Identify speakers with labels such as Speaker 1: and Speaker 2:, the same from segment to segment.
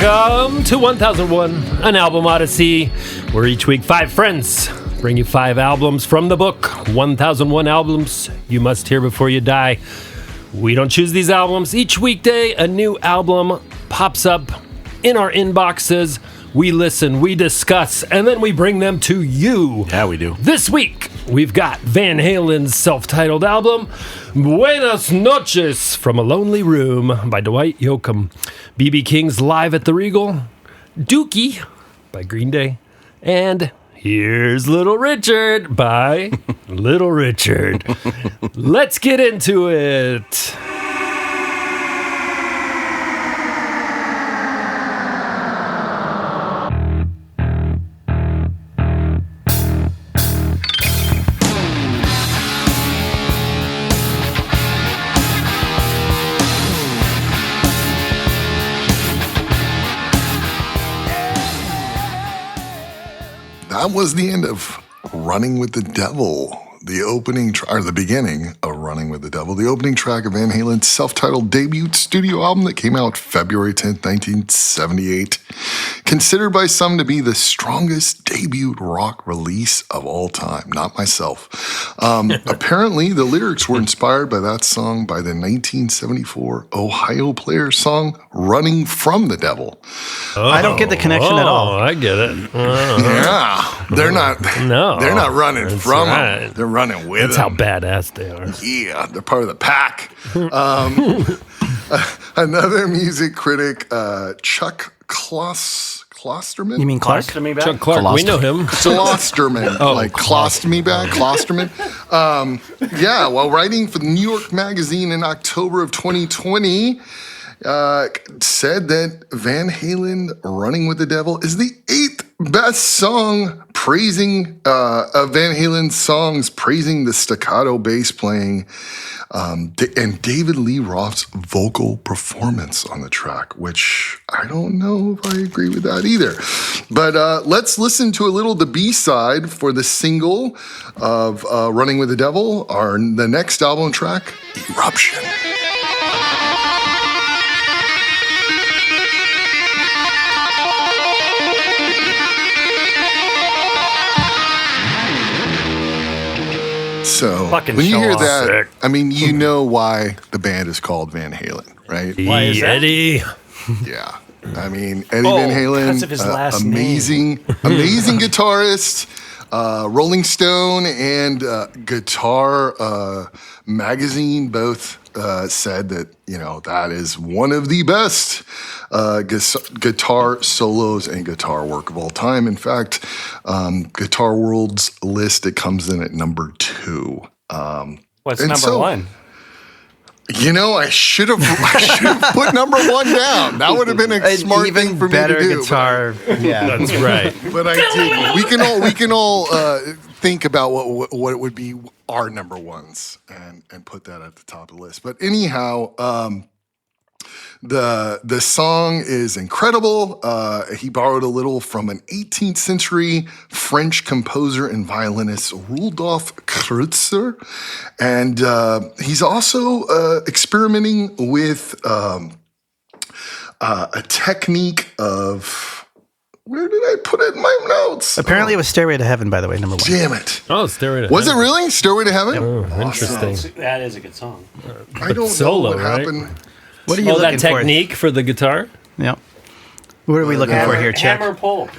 Speaker 1: Welcome to 1001, an album odyssey, where each week 5 friends bring you 5 albums from the book, 1001 albums you must hear before you die. We don't choose these albums. Each weekday, a new album pops up in our inboxes. We listen, we discuss, and then we bring them to you.
Speaker 2: Yeah, we do.
Speaker 1: This week, we've got Van Halen's self-titled album, Buenas Noches, from a Lonely Room by Dwight Yoakam, B.B. King's Live at the Regal, Dookie by Green Day, and Here's Little Richard by Little Richard. Let's get into it.
Speaker 3: That was the end of Running with the Devil, the opening or the beginning of Running with the Devil, the opening track of Van Halen's self-titled debut studio album that came out February 10th, 1978. Considered by some to be the strongest debut rock release of all time. Not myself. Apparently, the lyrics were inspired by that song by the 1974 Ohio Players song, Running from the Devil.
Speaker 4: I don't get the connection at all.
Speaker 1: I get it.
Speaker 3: Yeah, they're not.
Speaker 1: No,
Speaker 3: they're not running from
Speaker 1: right.
Speaker 3: them. They're running with
Speaker 1: That's
Speaker 3: them.
Speaker 1: how badass they are.
Speaker 3: Yeah, they're part of the pack. Another music critic, Chuck Klosterman.
Speaker 4: You mean Clark?
Speaker 1: Chuck Clark, we know him.
Speaker 3: Klosterman, like Klostomy bag, Klosterman. Yeah, while writing for the New York Magazine in October of 2020, said that Van Halen "Running with the Devil" is the 8th best song praising of Van Halen's songs, praising the staccato bass playing and David Lee Roth's vocal performance on the track, which I don't know if I agree with that either. But let's listen to a little the B-side for the single of "Running with the Devil," the next album track, "Eruption." So
Speaker 4: Fucking
Speaker 3: when you
Speaker 4: show
Speaker 3: hear
Speaker 4: off.
Speaker 3: that,
Speaker 1: Sick.
Speaker 3: I mean, you know why the band is called Van Halen, right?
Speaker 4: Why is that?
Speaker 1: Eddie.
Speaker 3: Yeah. I mean, Eddie Van Halen,
Speaker 4: because of his last
Speaker 3: amazing guitarist. Rolling Stone and Guitar Magazine both said that, that is one of the best guitar solos and guitar work of all time. In fact, Guitar World's list, it comes in at number 2.
Speaker 4: What's
Speaker 3: and
Speaker 4: number
Speaker 3: so-
Speaker 4: 1?
Speaker 3: I should have put number 1 down. That would have been a smart thing for me to do.
Speaker 4: Guitar. Yeah,
Speaker 1: That's right.
Speaker 3: But I didn't. We can all think about what it would be our number 1s and put that at the top of the list. But anyhow, the song is incredible. He borrowed a little from an 18th century French composer and violinist, Rudolf Kreutzer. And he's also experimenting with a technique of... Where did I put it in my notes?
Speaker 4: Apparently, it was Stairway to Heaven, by the way, number 1.
Speaker 3: Damn it.
Speaker 1: Oh, Stairway to
Speaker 3: Was it
Speaker 1: Heaven.
Speaker 3: really? Stairway to Heaven?
Speaker 1: Oh, interesting.
Speaker 5: That is a good song.
Speaker 3: I don't
Speaker 1: solo,
Speaker 3: know what
Speaker 1: right?
Speaker 3: happened.
Speaker 4: What are you
Speaker 1: Oh,
Speaker 4: looking
Speaker 1: that
Speaker 4: for?
Speaker 1: technique for the guitar?
Speaker 4: Yep. What are we looking for here, Chuck?
Speaker 5: Hammer pull.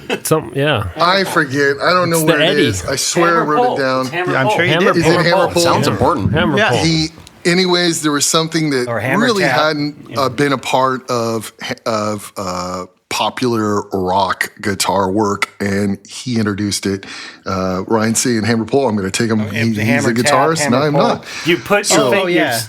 Speaker 1: Yeah.
Speaker 3: I forget. I don't know
Speaker 1: It's
Speaker 3: where
Speaker 1: the
Speaker 3: it
Speaker 1: Eddie.
Speaker 3: is. I swear I wrote it down.
Speaker 4: I'm sure you
Speaker 1: Hammer
Speaker 4: did.
Speaker 3: Is it hammer pull?
Speaker 2: Sounds important.
Speaker 1: Hammer
Speaker 4: Yeah.
Speaker 1: pull.
Speaker 3: Anyways, there was something that
Speaker 5: Or hammer
Speaker 3: really
Speaker 5: tap.
Speaker 3: hadn't been a part of popular rock guitar work, and he introduced it. Ryan saying hammer pull. I'm going to take him. He's
Speaker 5: Hammer
Speaker 3: a
Speaker 5: tap,
Speaker 3: guitarist, and
Speaker 5: hammer
Speaker 3: I'm
Speaker 5: pull.
Speaker 3: not.
Speaker 5: You put your
Speaker 4: Oh,
Speaker 5: finger,
Speaker 4: yeah.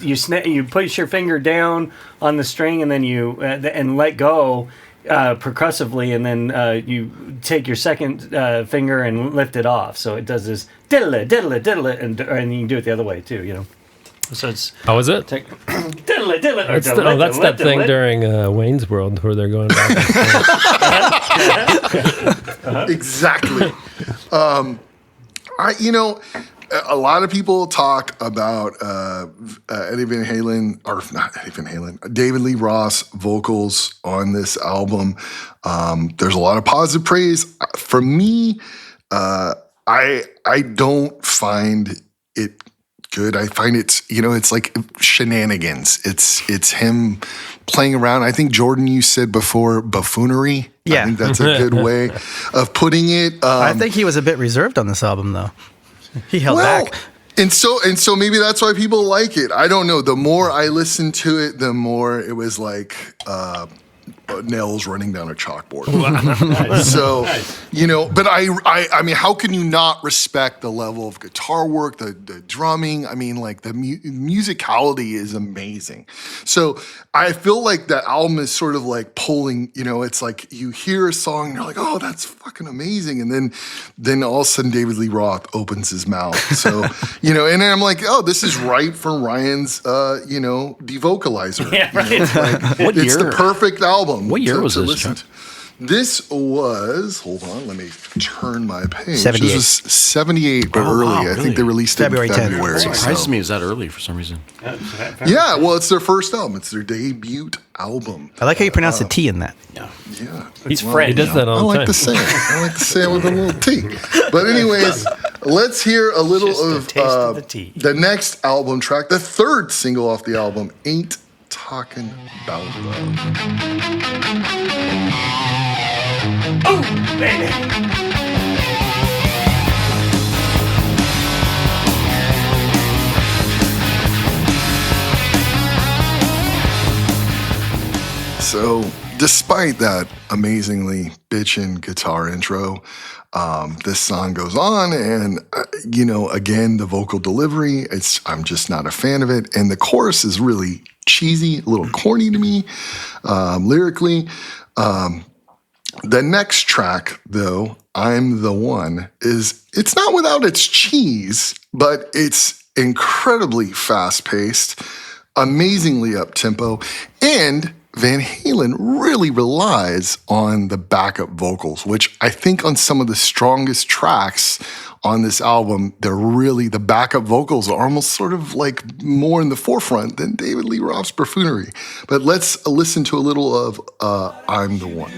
Speaker 5: you put your finger down on the string, and then you and let go percussively, and then you take your second finger and lift it off. So it does this diddle it, and you can do it the other way too. So it's
Speaker 1: How is it?
Speaker 5: diddle it.
Speaker 1: That's that thing during Wayne's World where they're going back and forth.
Speaker 3: Exactly. a lot of people talk about Eddie Van Halen, or not Eddie Van Halen, David Lee Roth vocals on this album. There's a lot of positive praise. For me, I don't find it good. I find it's like shenanigans. It's him playing around. I think, Jordan, you said before buffoonery.
Speaker 4: Yeah.
Speaker 3: I think that's a good way of putting it.
Speaker 4: I think he was a bit reserved on this album, though. He held back.
Speaker 3: And so maybe that's why people like it. I don't know. The more I listened to it, the more it was like nails running down a chalkboard. So, but I mean, how can you not respect the level of guitar work, the drumming? I mean, like the musicality is amazing. So I feel like that album is sort of like pulling, it's like you hear a song and you're like, oh, that's fucking amazing. And then all of a sudden David Lee Roth opens his mouth. So, and I'm like, oh, this is right for Ryan's, devocalizer.
Speaker 5: Yeah, right.
Speaker 3: It's the perfect album.
Speaker 2: What year was this,
Speaker 3: Chuck? This was, hold on, let me turn my page.
Speaker 4: 78.
Speaker 3: This was 78, but early.
Speaker 2: wow,
Speaker 3: I think
Speaker 2: really?
Speaker 3: they released
Speaker 4: February
Speaker 3: it in
Speaker 4: 10th.
Speaker 3: February.
Speaker 2: It surprises
Speaker 3: so.
Speaker 2: me it's that early for some reason.
Speaker 3: Yeah, well, it's their first album. It's their debut album.
Speaker 4: I like how you pronounce the T in that.
Speaker 3: Yeah.
Speaker 5: He's
Speaker 3: Well,
Speaker 5: French.
Speaker 1: He does that
Speaker 3: I
Speaker 1: all the
Speaker 3: like
Speaker 1: time.
Speaker 3: to say it. I like to say it with a little T. But anyways, let's hear a little
Speaker 5: Just a
Speaker 3: of
Speaker 5: taste of the tea.
Speaker 3: the next album track, the third single off the album, Ain't Talking About Love.
Speaker 5: Oh, baby.
Speaker 3: So, despite that amazingly bitchin' guitar intro, this song goes on, and again, the vocal delivery, I'm just not a fan of it, and the chorus is really cheesy, a little corny to me, lyrically. The next track, though, I'm the One, it's not without its cheese, but it's incredibly fast-paced, amazingly up-tempo, and Van Halen really relies on the backup vocals, which I think on some of the strongest tracks on this album, the backup vocals are almost sort of like more in the forefront than David Lee Roth's buffoonery. But let's listen to a little of I'm the One.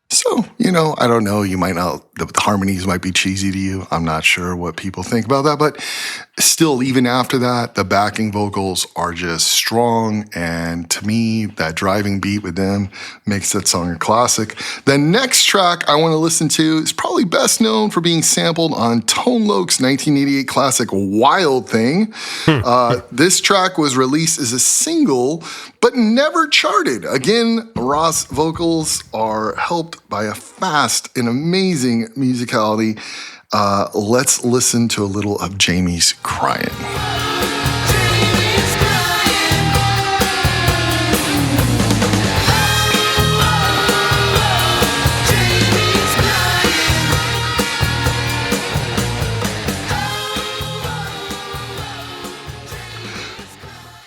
Speaker 3: So, I don't know, you might not, the harmonies might be cheesy to you. I'm not sure what people think about that, but still, even after that, the backing vocals are just strong. And to me, that driving beat with them makes that song a classic. The next track I want to listen to is probably best known for being sampled on Tone Loc's 1988 classic Wild Thing. This track was released as a single, but never charted. Again, Roth's vocals are helped by a fast and amazing musicality. Let's listen to a little of Jamie's Crying.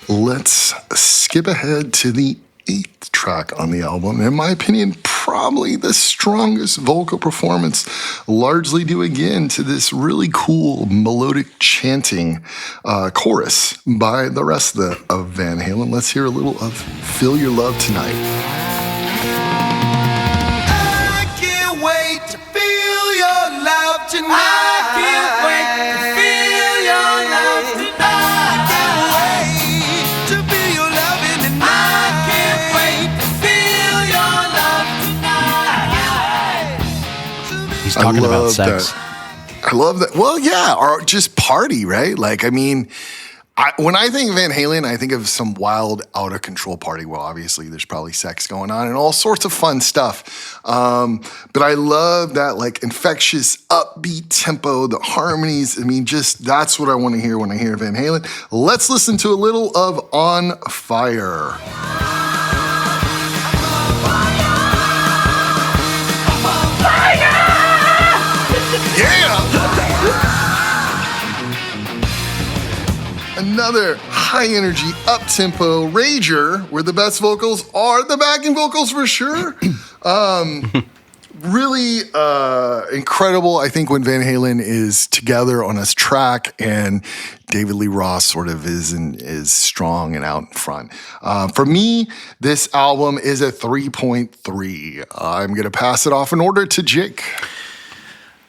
Speaker 3: Let's skip ahead to the 8th track on the album. In my opinion, probably the strongest vocal performance, largely due again to this really cool melodic chanting chorus by the rest of Van Halen. Let's hear a little of Feel Your Love Tonight.
Speaker 6: I can't wait to feel your love tonight. I can't wait to feel your love tonight. I can't wait to feel your loving tonight. I can't wait to feel your love tonight.
Speaker 2: He's talking about sex.
Speaker 3: I love that. Well, yeah, or just party, right? Like, I mean, when I think of Van Halen, I think of some wild, out of control party. Well, obviously, there's probably sex going on and all sorts of fun stuff. But I love that, like, infectious, upbeat tempo, the harmonies. I mean, just that's what I want to hear when I hear Van Halen. Let's listen to a little of On Fire.
Speaker 6: Fire!
Speaker 3: another high energy, up tempo rager where the best vocals are the backing vocals for sure. Really incredible, I think, when Van Halen is together on his track and David Lee Roth sort of is strong and out in front. For me, this album is a 3.3. I'm going to pass it off in order to Jake.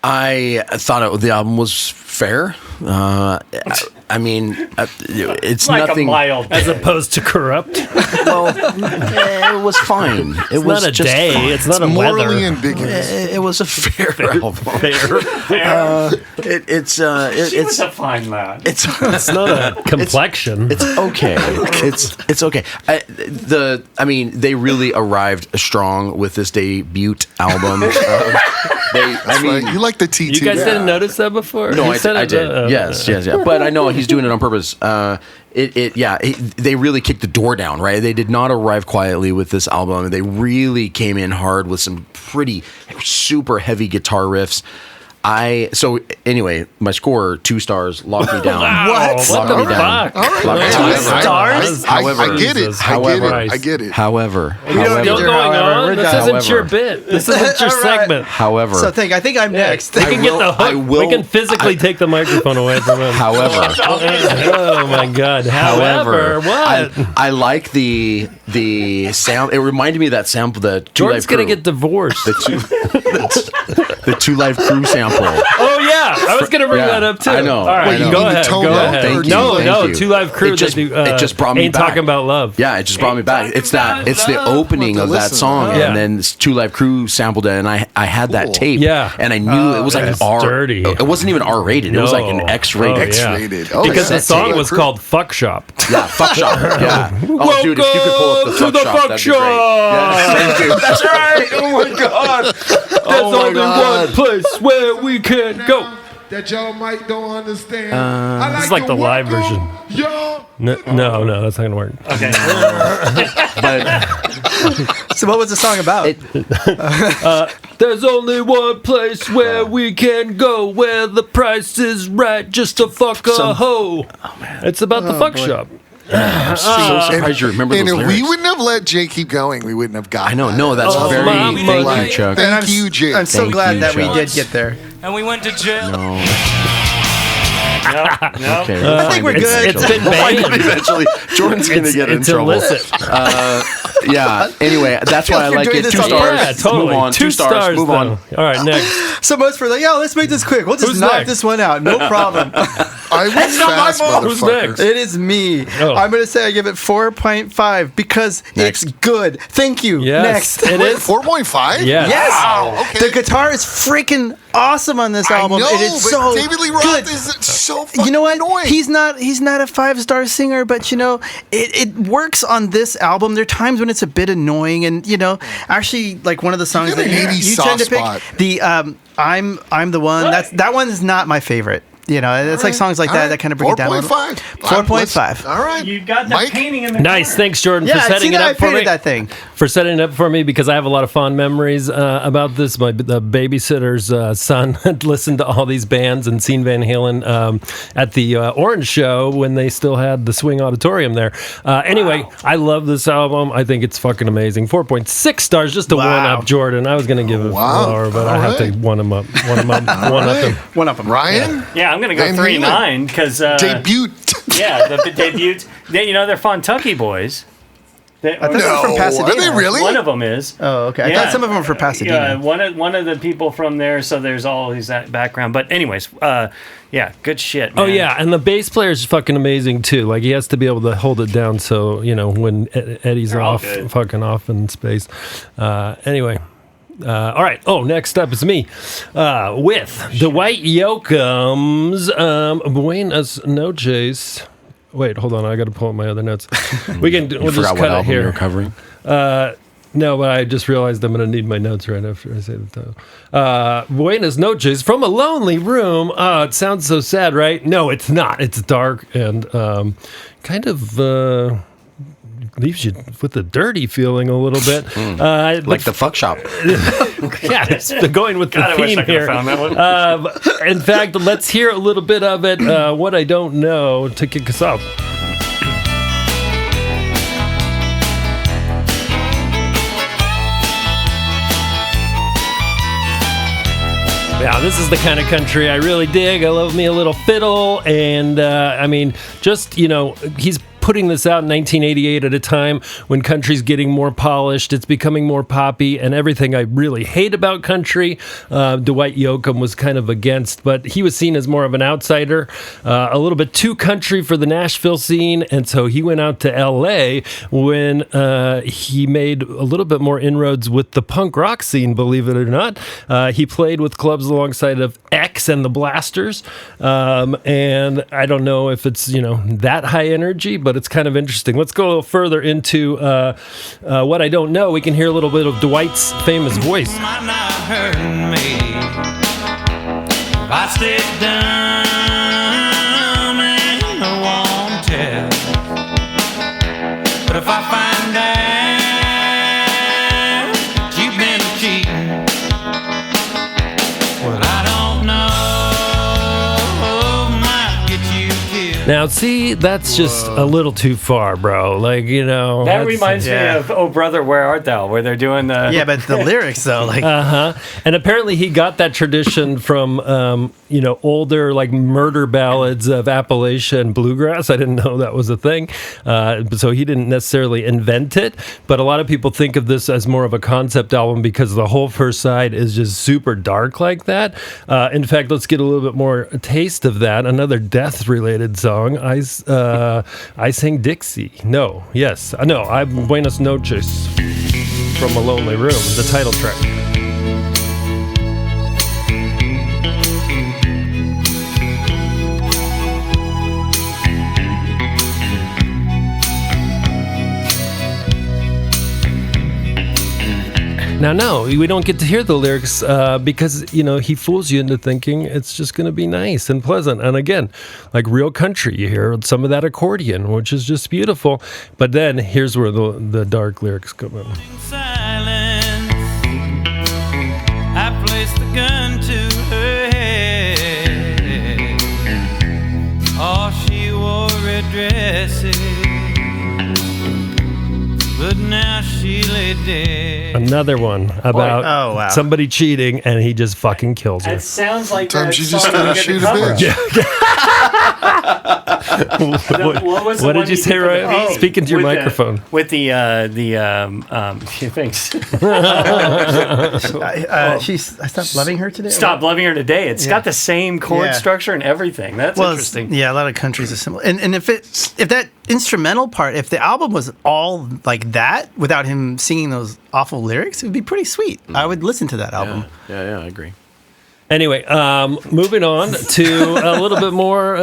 Speaker 2: I thought the album was fair. I mean, it's
Speaker 5: Like
Speaker 2: nothing.
Speaker 5: a mild
Speaker 1: As opposed to corrupt.
Speaker 2: Well, it was fine. It was
Speaker 1: Not a
Speaker 2: just
Speaker 1: day.
Speaker 2: fine.
Speaker 1: It's not a
Speaker 3: Morally
Speaker 1: weather.
Speaker 3: ambiguous.
Speaker 2: It was a fair album.
Speaker 1: Fair.
Speaker 2: It's
Speaker 5: He was a fine lad.
Speaker 2: it's
Speaker 1: It's not a complexion.
Speaker 2: It's okay. It's okay. I mean, they really arrived strong with this debut album.
Speaker 3: That's right. You like the T2.
Speaker 1: You guys didn't notice that before?
Speaker 2: No,
Speaker 1: He
Speaker 2: I
Speaker 1: said it,
Speaker 2: did. Yes. But I know he's doing it on purpose. They really kicked the door down, right? They did not arrive quietly with this album. They really came in hard with some pretty super heavy guitar riffs. Anyway, my score 2 stars. Lock me down.
Speaker 1: What? What the fuck?
Speaker 3: All right.
Speaker 2: Lock me down.
Speaker 1: Stars?
Speaker 3: I get it.
Speaker 1: However.
Speaker 3: I get it.
Speaker 2: However,
Speaker 1: Still going on? This isn't
Speaker 2: However.
Speaker 1: your bit. This isn't your
Speaker 4: All right.
Speaker 1: segment.
Speaker 2: however,
Speaker 4: So I think I'm next.
Speaker 1: We can get the
Speaker 2: I
Speaker 1: hook.
Speaker 2: will-
Speaker 1: We can physically take the microphone away from him.
Speaker 2: however,
Speaker 1: Oh my god. However, what?
Speaker 2: I like the sound. It reminded me of that sample, the Two
Speaker 1: Jordan's
Speaker 2: Live
Speaker 1: gonna
Speaker 2: Crew.
Speaker 1: get divorced.
Speaker 2: the Two Live Crew sample.
Speaker 1: Oh yeah, I was gonna bring
Speaker 2: Yeah,
Speaker 1: that up too.
Speaker 2: I know.
Speaker 1: All right,
Speaker 2: Wait, you
Speaker 1: go
Speaker 3: mean the
Speaker 1: ahead.
Speaker 3: tone
Speaker 1: Go
Speaker 3: down?
Speaker 1: ahead.
Speaker 3: Thank you,
Speaker 1: No,
Speaker 2: thank you.
Speaker 1: Two Live Crew.
Speaker 2: It just-
Speaker 1: they do,
Speaker 2: it just brought me
Speaker 1: Ain't
Speaker 2: back.
Speaker 1: Talking About Love.
Speaker 2: Yeah, it just brought me back. It's the opening
Speaker 3: We'll
Speaker 2: of
Speaker 3: have to
Speaker 2: that
Speaker 3: listen.
Speaker 2: song,
Speaker 1: Yeah.
Speaker 2: and then this Two Live Crew sampled it, and I had that
Speaker 3: Cool.
Speaker 2: tape.
Speaker 1: Yeah.
Speaker 2: and I knew it was like an
Speaker 1: that's
Speaker 2: R.
Speaker 1: dirty.
Speaker 2: It wasn't even R rated. It was like an
Speaker 1: No.
Speaker 2: X-rated.
Speaker 1: Oh, yeah.
Speaker 3: X-rated. Oh,
Speaker 1: Because
Speaker 3: yeah.
Speaker 1: the song was
Speaker 3: Crew.
Speaker 1: called Fuck Shop.
Speaker 2: Yeah, fuck shop. Yeah. Oh, dude, if you could pull up the
Speaker 1: Welcome
Speaker 2: fuck
Speaker 1: to the
Speaker 2: shop,
Speaker 1: fuck
Speaker 2: that'd be great.
Speaker 1: shop.
Speaker 2: Yes, thank you. That's right. Oh my god.
Speaker 1: There's
Speaker 2: Oh my
Speaker 1: only
Speaker 2: God.
Speaker 1: one place where we can go.
Speaker 7: That y'all might don't understand.
Speaker 1: This is like the live version.
Speaker 7: Y'all.
Speaker 1: No, that's not gonna work.
Speaker 5: Okay.
Speaker 4: So what was the song about?
Speaker 1: There's only one place where we can go where the price is right just to fuck a hoe. Oh man, it's about the fuck shop.
Speaker 2: I'm so surprised you remember
Speaker 3: And
Speaker 2: those
Speaker 3: if
Speaker 2: lyrics.
Speaker 3: we wouldn't have let Jake keep going, we wouldn't have gotten
Speaker 2: I know.
Speaker 3: that.
Speaker 2: No, that's
Speaker 1: Oh,
Speaker 2: very.
Speaker 1: my
Speaker 2: Thank
Speaker 1: God.
Speaker 2: you, Chuck.
Speaker 3: Thank you, Jake.
Speaker 4: I'm so
Speaker 2: Thank
Speaker 4: glad
Speaker 2: you,
Speaker 4: that we
Speaker 2: Chuck.
Speaker 4: did get there.
Speaker 6: And we went to jail.
Speaker 2: No.
Speaker 5: No.
Speaker 2: Okay.
Speaker 4: I think we're good.
Speaker 1: It's been
Speaker 2: We'll find it
Speaker 1: banned.
Speaker 2: eventually. Jordan's gonna get in
Speaker 1: It's
Speaker 2: trouble.
Speaker 1: illicit.
Speaker 2: Yeah. Anyway, that's why I
Speaker 4: You're
Speaker 2: like
Speaker 4: doing
Speaker 2: it.
Speaker 4: this
Speaker 2: 2
Speaker 4: on
Speaker 2: stars.
Speaker 1: Yeah, totally.
Speaker 2: Move on. 2 stars. Move on.
Speaker 1: though. All right, next.
Speaker 4: So most were like, yo, let's make this quick. We'll just
Speaker 1: Who's
Speaker 4: knock
Speaker 1: next?
Speaker 4: this one out. No problem.
Speaker 3: I was fast,
Speaker 1: Who's
Speaker 3: motherfuckers.
Speaker 1: next?
Speaker 4: It is me.
Speaker 1: Oh.
Speaker 4: I'm going to say I give it 4.5 because
Speaker 2: Next.
Speaker 4: it's good. Thank you.
Speaker 1: Yes,
Speaker 4: Next.
Speaker 1: it
Speaker 3: Wait,
Speaker 1: is.
Speaker 3: 4.5?
Speaker 1: Yes.
Speaker 4: Yes.
Speaker 3: Wow, okay.
Speaker 4: The guitar is freaking awesome on this album.
Speaker 3: I know,
Speaker 4: It is
Speaker 3: but
Speaker 4: so
Speaker 3: David Lee Roth
Speaker 4: good.
Speaker 3: is so fucking
Speaker 4: You know what?
Speaker 3: annoying.
Speaker 4: He's not a 5-star singer, but you know, it works on this album. There are times when it's a bit annoying, and you know, actually, like one of the songs
Speaker 3: got
Speaker 4: that
Speaker 3: an 80s
Speaker 4: you tend to
Speaker 3: soft
Speaker 4: pick,
Speaker 3: spot.
Speaker 4: the I'm the one. That one is not my favorite. You know, it's like songs like
Speaker 3: All
Speaker 4: that
Speaker 3: right.
Speaker 4: that kind of bring it down.
Speaker 3: 4.5.
Speaker 4: 4.5.
Speaker 3: All right.
Speaker 5: You got the
Speaker 3: Mike?
Speaker 5: painting in the
Speaker 1: Nice, thanks, Jordan,
Speaker 4: Yeah,
Speaker 1: for setting
Speaker 4: see
Speaker 1: it
Speaker 4: that? I
Speaker 1: up for me.
Speaker 4: painted that thing.
Speaker 1: For setting it up for me because I have a lot of fond memories about this. The babysitter's son had listened to all these bands and seen Van Halen at the Orange Show when they still had the Swing Auditorium there. Anyway, I love this album. I think it's fucking amazing. 4.6 stars, just to one up Jordan. I was going to give it
Speaker 3: Wow.
Speaker 1: 4, but I
Speaker 3: All
Speaker 1: have to
Speaker 3: right.
Speaker 1: one him up. One up him.
Speaker 4: One of them.
Speaker 3: Ryan?
Speaker 5: Yeah, I'm gonna go
Speaker 3: Van
Speaker 5: 3.9 because
Speaker 3: Debut.
Speaker 5: yeah, the debut. You know, they're Fontucky boys.
Speaker 4: I thought they were from
Speaker 3: No,
Speaker 4: Pasadena.
Speaker 3: are they really?
Speaker 5: One of them is.
Speaker 4: Oh, okay. I
Speaker 5: Yeah.
Speaker 4: thought some of them were from Pasadena.
Speaker 5: One of the people from there. So there's always that background. But anyways, yeah, good shit. Man.
Speaker 1: Oh yeah, and the bass player is fucking amazing too. Like he has to be able to hold it down, so you know when Eddie's
Speaker 5: They're all
Speaker 1: off,
Speaker 5: good.
Speaker 1: fucking off in space. Anyway, all right. Oh, next up is me with Dwight Yoakam's Buenas Noches. Wait, hold on. I got to pull up my other notes. We'll
Speaker 2: You
Speaker 1: just
Speaker 2: forgot what
Speaker 1: cut it
Speaker 2: album you were
Speaker 1: here.
Speaker 2: covering.
Speaker 1: No, but I just realized I'm going to need my notes right after I say the title. Buenas Noches from a Lonely Room. It sounds so sad, right? No, it's not. It's dark and kind of leaves you with a dirty feeling a little bit.
Speaker 2: Like the fuck shop.
Speaker 1: Yeah, it's going with the
Speaker 5: God, I wish
Speaker 1: theme
Speaker 5: I could've
Speaker 1: here.
Speaker 5: found that one.
Speaker 1: In fact, let's hear a little bit of it. What I Don't Know to kick us off. Yeah, this is the kind of country I really dig. I love me a little fiddle. And, I mean, just, he's putting this out in 1988 at a time when country's getting more polished. It's becoming more poppy, and everything I really hate about country, Dwight Yoakam was kind of against, but he was seen as more of an outsider, a little bit too country for the Nashville scene, and so he went out to L.A. when he made a little bit more inroads with the punk rock scene, believe it or not. He played with clubs alongside of X and the Blasters, and I don't know if it's, that high energy, but it's kind of interesting. Let's go a little further into What I Don't Know. We can hear a little bit of Dwight's famous voice.
Speaker 6: Might not hurt me if I stay dumb and I won't tell. But if I find out you've been cheating, well, I don't know, might get you killed.
Speaker 1: Now, see, that's just a little too far, bro. Like,
Speaker 5: That
Speaker 1: that's-
Speaker 5: reminds me of "Oh Brother, Where Art Thou," where they're doing the
Speaker 4: Yeah, but the lyrics though, like
Speaker 1: And apparently he got that tradition from, older like murder ballads of Appalachia and bluegrass. I didn't know that was a thing. So he didn't necessarily invent it. But a lot of people think of this as more of a concept album because the whole first side is just super dark like that. In fact, let's get a little bit more taste of that. Another death-related song. I Sang Dixie. No. Yes. No. I'm Buenas Noches from A Lonely Room, the title track. Now, no, we don't get to hear the lyrics because, he fools you into thinking it's just going to be nice and pleasant. And again, like real country, you hear some of that accordion, which is just beautiful. But then here's where the dark lyrics come in.
Speaker 6: Silence. I placed the gun to her head. Oh, she wore red dresses, but now she lay dead.
Speaker 1: Another one about
Speaker 4: Oh, wow.
Speaker 1: somebody cheating and he just fucking kills her.
Speaker 5: It sounds like
Speaker 3: Sometimes
Speaker 5: that
Speaker 3: you just
Speaker 5: song
Speaker 3: gotta
Speaker 5: you get to
Speaker 3: shoot a
Speaker 5: cover.
Speaker 3: bitch.
Speaker 5: What was the
Speaker 1: What
Speaker 5: one
Speaker 1: did you say,
Speaker 5: did for the
Speaker 1: Ryan?
Speaker 5: beat?
Speaker 1: Speak into your
Speaker 5: With the-
Speaker 1: microphone.
Speaker 5: With the thanks.
Speaker 4: I stopped loving her today.
Speaker 5: Stop Loving Her Today. It's got the same chord
Speaker 4: Yeah.
Speaker 5: structure and everything. That's
Speaker 4: Well,
Speaker 5: interesting.
Speaker 4: yeah, a lot of countries are similar. And if that instrumental part, if the album was all like that without him singing those awful lyrics, it would be pretty sweet. I would listen to that album.
Speaker 2: Yeah, I agree.
Speaker 1: Anyway, moving on to a little bit more,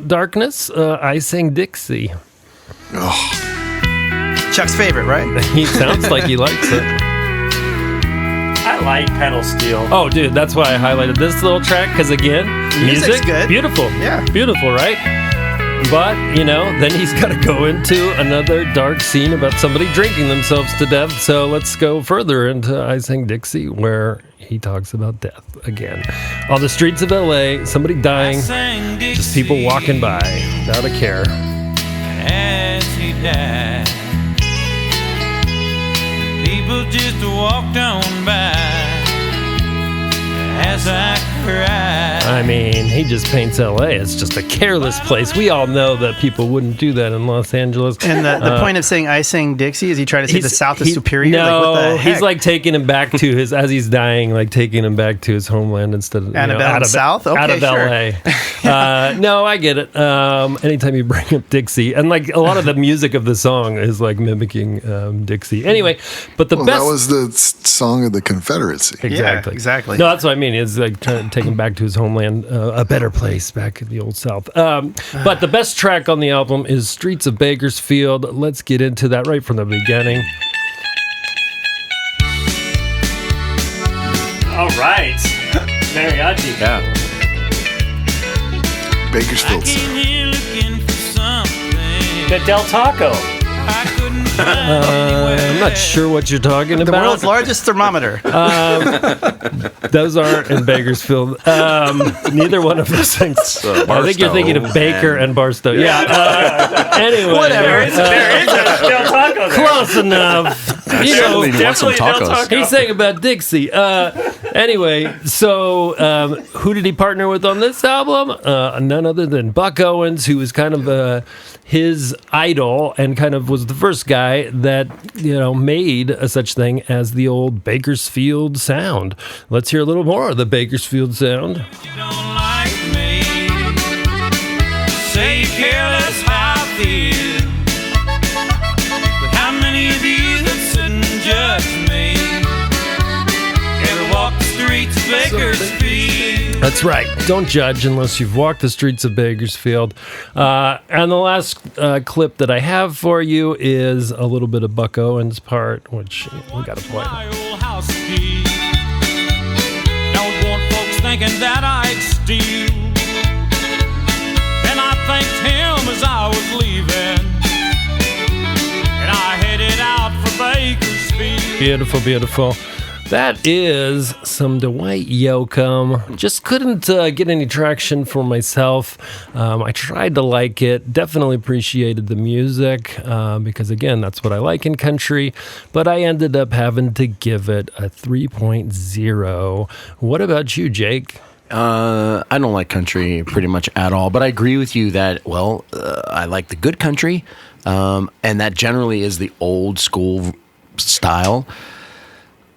Speaker 1: darkness. I Sang Dixie.
Speaker 4: Chuck's favorite, right?
Speaker 1: He sounds like he likes it.
Speaker 5: I like pedal steel.
Speaker 1: Oh, dude, that's why I highlighted this little track, because again,
Speaker 4: Music's
Speaker 1: music,
Speaker 4: good.
Speaker 1: beautiful.
Speaker 4: Yeah.
Speaker 1: Beautiful, right? But, then he's got to go into another dark scene about somebody drinking themselves to death. So let's go further into I Sang Dixie, where he talks about death again. On the streets of L.A., somebody dying, just people walking by without a care.
Speaker 6: As he died, people just walked on by as I cried.
Speaker 1: I mean, he just paints L.A. It's just a careless place. We all know that people wouldn't do that in Los Angeles.
Speaker 4: And the point of saying I Sang Dixie is he trying to say the South is superior?
Speaker 1: No,
Speaker 4: like, what the heck?
Speaker 1: he's like taking him back to his, as he's dying, like taking him back to his homeland instead of
Speaker 4: Annabelle
Speaker 1: out
Speaker 4: in
Speaker 1: of
Speaker 4: South?
Speaker 1: out
Speaker 4: Okay,
Speaker 1: of
Speaker 4: sure.
Speaker 1: L.A. No, I get it. Anytime you bring up Dixie, and like a lot of the music of the song is like mimicking Dixie. Anyway, but the
Speaker 3: Well,
Speaker 1: best
Speaker 3: that was the song of the Confederacy.
Speaker 1: exactly,
Speaker 4: Yeah, exactly.
Speaker 1: No, that's what I mean. It's like trying to take him back to his homeland, a better place back in the old South. But the best track on the album is "Streets of Bakersfield." Let's get into that right from the beginning.
Speaker 5: All right. Mariachi.
Speaker 2: Yeah.
Speaker 3: Bakersfield.
Speaker 6: Came here looking for something
Speaker 5: The Del Taco.
Speaker 6: I
Speaker 1: I'm not sure what you're talking
Speaker 4: The
Speaker 1: about.
Speaker 4: world's largest thermometer.
Speaker 1: Those aren't in Bakersfield. Neither one of those things. I think you're thinking of Baker and Barstow. Yeah. Anyway.
Speaker 4: Whatever.
Speaker 5: There is a Del Taco there.
Speaker 1: Close enough. You know,
Speaker 2: Definitely want some
Speaker 5: definitely Del
Speaker 2: tacos.
Speaker 5: Taco.
Speaker 1: he's saying about Dixie. Anyway, so who did he partner with on this album? None other than Buck Owens, who was kind of his idol and kind of was the first guy that, made a such thing as the old Bakersfield sound. Let's hear a little more of the Bakersfield sound.
Speaker 6: You don't like me. Say you care less how I feel. But how many of you that sit and judge me ever walk the streets of Bakersfield?
Speaker 1: That's right. Don't judge unless you've walked the streets of Bakersfield. And the last clip that I have for you is a little bit of Buck Owens' part, which we got to play.
Speaker 6: My old house key. Don't want folks thinking that I'd steal. And I thanked him as I was leaving. And I headed out for Bakersfield.
Speaker 1: Beautiful, beautiful. That is some Dwight Yoakam. Just couldn't get any traction for myself. I tried to like it. Definitely appreciated the music because, again, that's what I like in country. But I ended up having to give it a 3.0. What about you, Jake?
Speaker 2: I don't like country pretty much at all, but I agree with you that, I like the good country, and that generally is the old school style.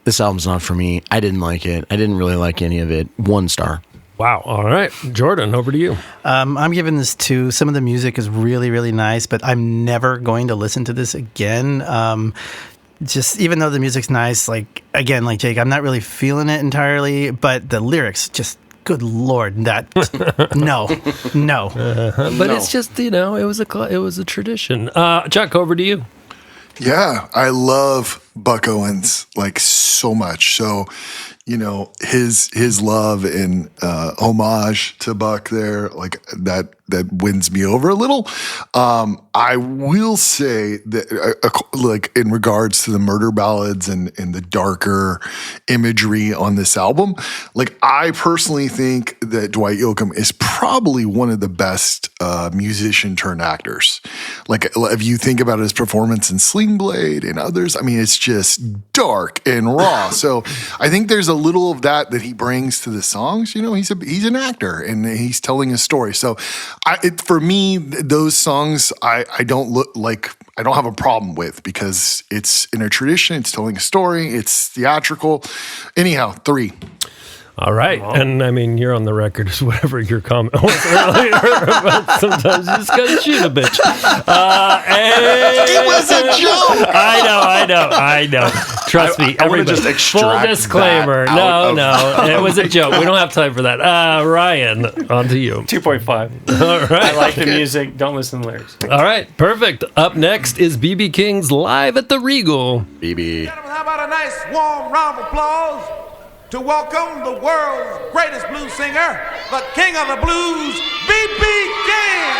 Speaker 2: This album's not for me. I didn't like it. I didn't really like any of it. 1 star.
Speaker 1: Wow. All right. Jordan, over to you.
Speaker 4: I'm giving this 2. Some of the music is really, really nice, but I'm never going to listen to this again. Just even though the music's nice, like Jake, I'm not really feeling it entirely, but the lyrics just, good Lord, that no.
Speaker 1: But it's just, it was a tradition. Chuck, over to you.
Speaker 3: Yeah, I love Buck Owens like so much. So, his love and homage to Buck there, like that wins me over a little. I will say that, like in regards to the murder ballads and the darker imagery on this album, like I personally think that Dwight Yoakam is probably one of the best musician turned actors. Like if you think about his performance in Sling Blade and others, I mean, it's just dark and raw. So I think there's a little of that he brings to the songs. He's an actor and he's telling a story. So for me, those songs I don't have a problem with because it's in a tradition, it's telling a story, it's theatrical. Anyhow, 3.
Speaker 1: All right. Oh. And I mean, you're on the record as whatever your comment was earlier, but sometimes you just gotta shoot a bitch.
Speaker 3: It was a joke.
Speaker 1: I know. Trust me.
Speaker 2: I want to
Speaker 1: everybody.
Speaker 2: just extract
Speaker 1: Full disclaimer.
Speaker 2: that out
Speaker 1: No. It was a joke. We don't have time for that. Ryan, on to you.
Speaker 5: 2.5.
Speaker 1: All right.
Speaker 5: I like the music. Don't listen to the lyrics.
Speaker 1: All right. Perfect. Up next is BB King's Live at the Regal.
Speaker 2: BB.
Speaker 7: Gentlemen, how about a nice warm round of applause to welcome the world's greatest blues singer, the king of the blues, B.B. King.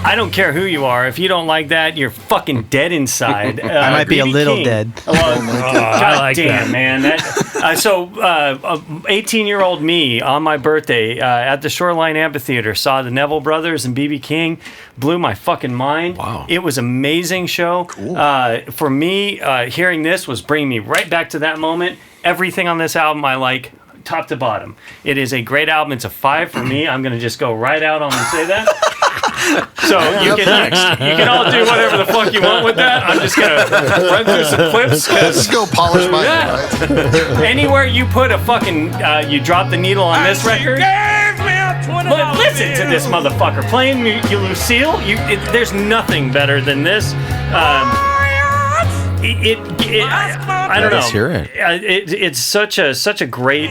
Speaker 5: I don't care who you are. If you don't like that, you're fucking dead inside.
Speaker 4: I might be a
Speaker 5: BB
Speaker 4: little
Speaker 5: King.
Speaker 4: dead.
Speaker 1: I like
Speaker 5: Damn,
Speaker 1: that.
Speaker 5: man. 18-year-old me on my birthday at the Shoreline Amphitheater saw the Neville Brothers and BB King. Blew my fucking mind.
Speaker 2: Wow.
Speaker 5: It was an amazing show.
Speaker 3: Cool.
Speaker 5: For me, hearing this was bringing me right back to that moment. Everything on this album I like, top to bottom. It is a great album. It's a 5 for me. I'm going to just go right out on and say that. So you can all do whatever the fuck you want with that. I'm just going to run through some clips.
Speaker 3: Just go polish my
Speaker 5: Anywhere you put a fucking, you drop the needle on this record. But listen to this motherfucker playing you Lucille. There's nothing better than this. I don't know.
Speaker 2: Let's hear it.
Speaker 5: It's such a great.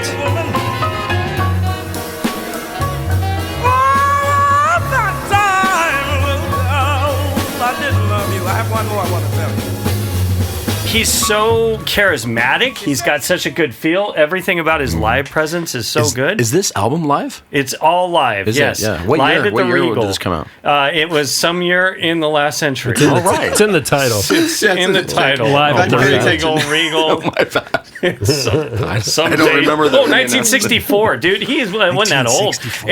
Speaker 5: he's so charismatic. He's got such a good feel. Everything about his live presence is so good.
Speaker 2: Is this album live?
Speaker 5: It's all live.
Speaker 2: Is
Speaker 5: yes.
Speaker 2: it? Yeah. What
Speaker 5: live
Speaker 2: year?
Speaker 5: at
Speaker 2: What
Speaker 5: the
Speaker 2: year
Speaker 5: Regal.
Speaker 2: did this come out?
Speaker 5: It was some year in the last century.
Speaker 2: All right.
Speaker 1: It's in the title.
Speaker 5: It's in the title.
Speaker 1: Live at the Regal.
Speaker 5: Regal.
Speaker 2: My bad.
Speaker 5: Someday.
Speaker 2: I don't remember that.
Speaker 5: 1964, dude. He wasn't that old.
Speaker 4: 1964.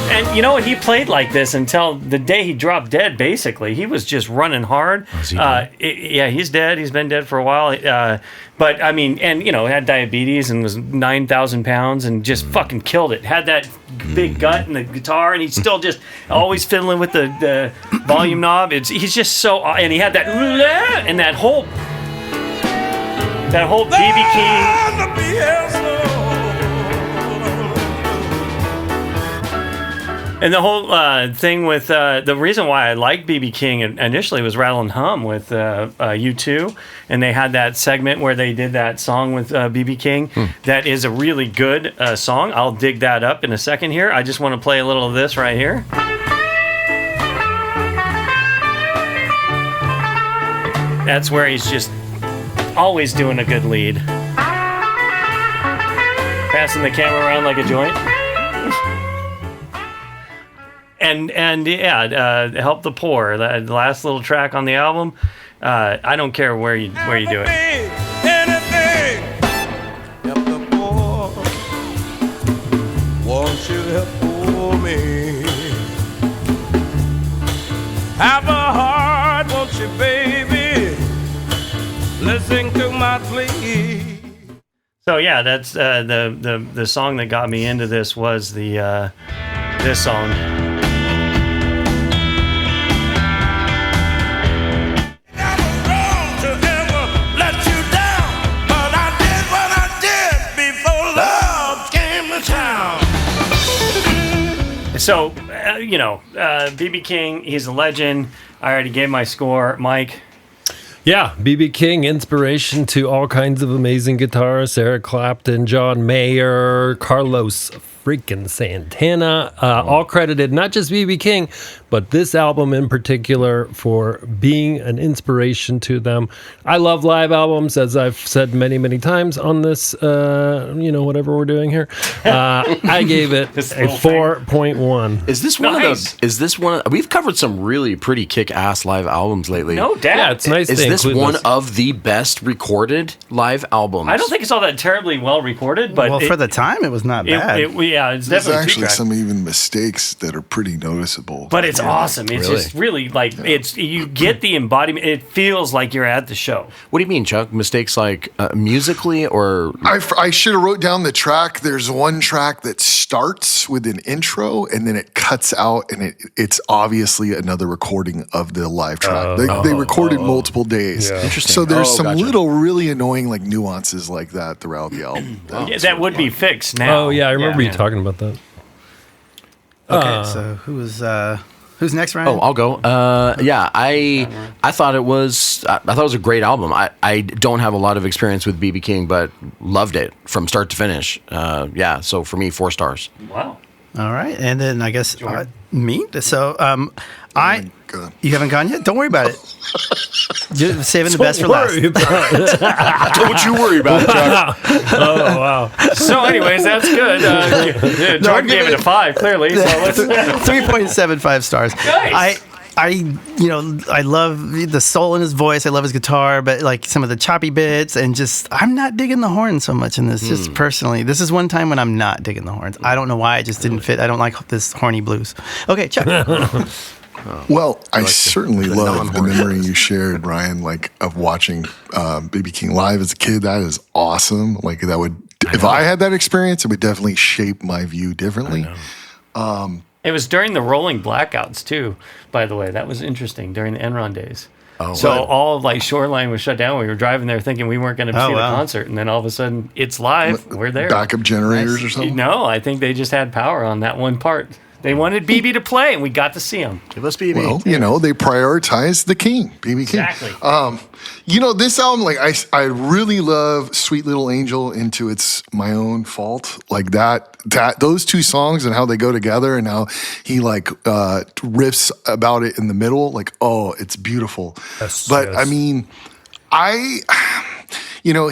Speaker 5: And you know what? He played like this until the day he dropped dead, basically. He was just running hard.
Speaker 2: Is he dead?
Speaker 5: Yeah, he's dead. He's been dead for a while. But, I mean, and, you know, had diabetes and was 9,000 pounds and just fucking killed it. Had that big gut and the guitar, and he's still just always fiddling with the volume knob. He's just so... And he had that... And that whole B.B. King... And the whole thing with the reason why I liked B.B. King initially was Rattle and Hum with U2, and they had that segment where they did that song with B.B. King. That is a really good song. I'll dig that up in a second here. I just want to play a little of this right here. That's where he's just always doing a good lead. Passing the camera around like a joint. And yeah, Help the Poor, the last little track on the album. I don't care where you do it.
Speaker 6: Anything, help the poor. Won't you help for me? Have a heart, won't you, baby? Listen to my plea.
Speaker 5: So yeah, that's the song that got me into this was the this song. So, you know, B.B. King, he's a legend. I already gave my score. Mike?
Speaker 1: Yeah, B.B. King, inspiration to all kinds of amazing guitarists. Eric Clapton, John Mayer, Carlos freaking Santana, all credited not just B.B. King, but this album in particular for being an inspiration to them. I love live albums, as I've said many, many times on this, whatever we're doing here. I gave it a 4.1.
Speaker 2: Is this one of the? Is this one? We've covered some really pretty kick-ass live albums lately.
Speaker 5: No doubt.
Speaker 1: Yeah, it's nice.
Speaker 2: Is this one of the best recorded live albums?
Speaker 5: I don't think it's all that terribly well recorded, but
Speaker 4: for the time, it was not bad.
Speaker 5: Yeah, it's
Speaker 3: There's
Speaker 5: definitely
Speaker 3: actually
Speaker 5: two-track.
Speaker 3: some even mistakes that are pretty noticeable.
Speaker 5: But it's awesome. It's
Speaker 2: Really?
Speaker 5: just really like you get the embodiment. It feels like you're at the show.
Speaker 2: What do you mean, Chuck? Mistakes like musically or?
Speaker 3: I should have wrote down the track. There's one track that starts with an intro and then it cuts out, and it's obviously another recording of the live track. They recorded multiple days.
Speaker 1: Yeah.
Speaker 2: Interesting.
Speaker 3: So there's some
Speaker 2: gotcha.
Speaker 3: little really annoying like nuances like that throughout the album.
Speaker 5: Yeah, that would be fixed now.
Speaker 1: Oh, yeah, I remember you talking about that.
Speaker 4: Okay, so who's next, Ryan?
Speaker 2: Oh, I'll go. Yeah, I thought it was a great album. I don't have a lot of experience with B.B. King, but loved it from start to finish. Yeah, so for me, 4 stars.
Speaker 5: Wow.
Speaker 4: All right, and then I guess me. So
Speaker 3: God.
Speaker 4: you haven't gone yet. Don't worry about it. You're saving the best for last.
Speaker 2: Don't you worry about it, Chuck.
Speaker 1: Oh, wow.
Speaker 5: So, anyways, that's good. Jordan gave it a 5, clearly. So let's
Speaker 4: 3.75 stars.
Speaker 5: Nice.
Speaker 4: I love the soul in his voice. I love his guitar, but like some of the choppy bits and just, I'm not digging the horn so much in this, just personally. This is one time when I'm not digging the horns. I don't know why, it just didn't fit. I don't like this horny blues. Okay, Chuck.
Speaker 3: Well, I certainly love the memory you shared, Ryan, like of watching B.B. King live as a kid. That is awesome. Like that would, if I had that experience, it would definitely shape my view differently.
Speaker 5: It was during the rolling blackouts, too, by the way. That was interesting, during the Enron days.
Speaker 2: Oh,
Speaker 5: so
Speaker 2: wow.
Speaker 5: all of like Shoreline was shut down. We were driving there thinking we weren't going to see the concert. And then all of a sudden, it's live. We're there.
Speaker 3: Backup generators or something?
Speaker 5: No, I think they just had power on that one part. They wanted BB to play, and we got to see him.
Speaker 2: Give us BB.
Speaker 3: Well, they prioritized the king, BB King.
Speaker 5: Exactly.
Speaker 3: This album, like I really love "Sweet Little Angel" into "It's My Own Fault." Like that those two songs and how they go together, and how he riffs about it in the middle. Like, oh, it's beautiful.
Speaker 1: Yes,
Speaker 3: but
Speaker 1: yes.
Speaker 3: I mean,